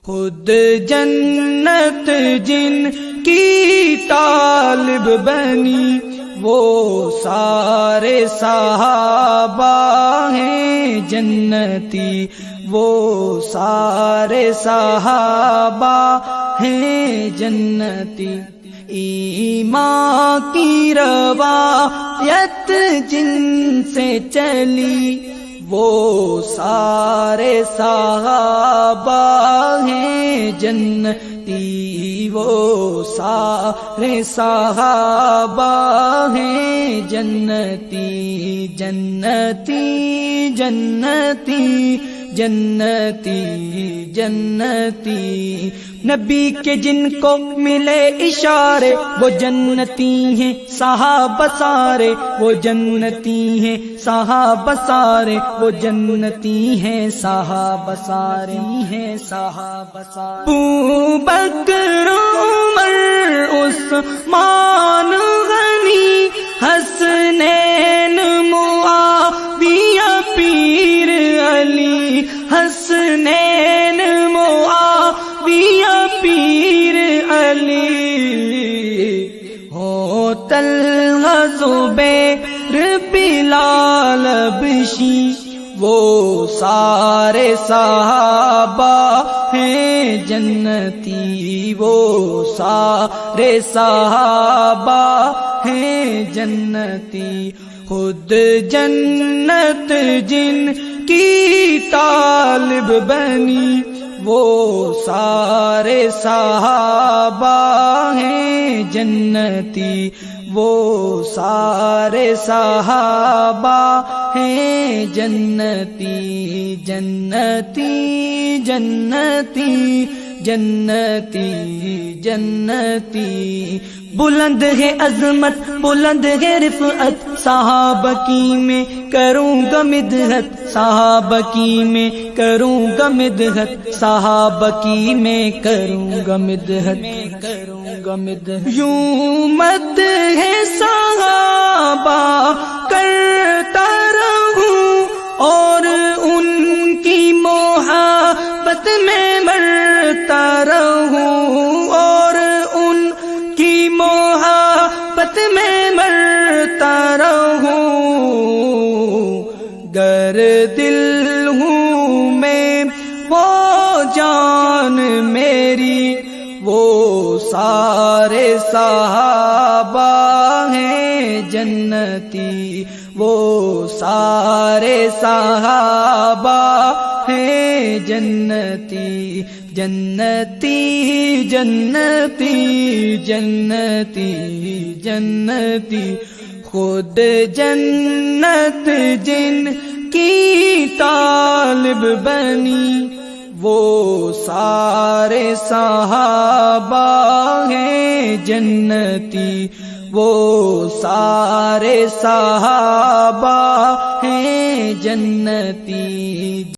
خود جنت جن کی طالب بنی وہ سارے صحابہ ہیں جنتی، وہ سارے صحابہ ہیں جنتی۔ ایمان کی روایت جن سے چلی وہ سارے صحابہ ہیں جنتی، وہ سارے صحابہ ہیں جنتی، جنتی جنتی جنتی جنتی۔ نبی کے جن کو ملے اشارے وہ جنتی ہیں صحابہ سارے، وہ جنتی ہیں صحابہ سارے، وہ جنتی ہیں صحابہ سارے ہیں صحابہ سارے۔ ابو بکر عمر عثمان غنی حسنین معاویہ پیر علی، حسنین معاویہ پیر علی، ہو طلحہ زبیر بلال حبشی وہ سارے صحابہ ہیں جنتی، وہ سارے صحابہ ہیں جنتی۔ خود جنت جن کی طالب بنی وہ سارے صحابہ ہیں جنتی، وہ سارے صحابہ ہیں جنتی، جنتی جنتی جنتی جنتی۔ بلند ہے عظمت بلند ہے رفعت صحابہ کی میں کروں گا مدحت، صحابہ کی میں کروں گا مدحت، صحابہ کی میں کروں گا مدحت، کروں گا مدحت۔ یوں مت ہے صحابہ کرتا رہوں اور ان کی محبت میں مرتا رہوں، اور ان کی محبت میں مرتا رہوں۔ گر دل ہوں میں وہ جان میری وہ سارے صحابہ ہیں جنتی، وہ سارے صحابہ ہیں جنتی، جنتی جنتی جنتی جنتی۔ خود جنت جن کی طالب بنی وہ سارے صحابہ ہیں جنتی، وہ سارے صحابہ ہیں جنتی۔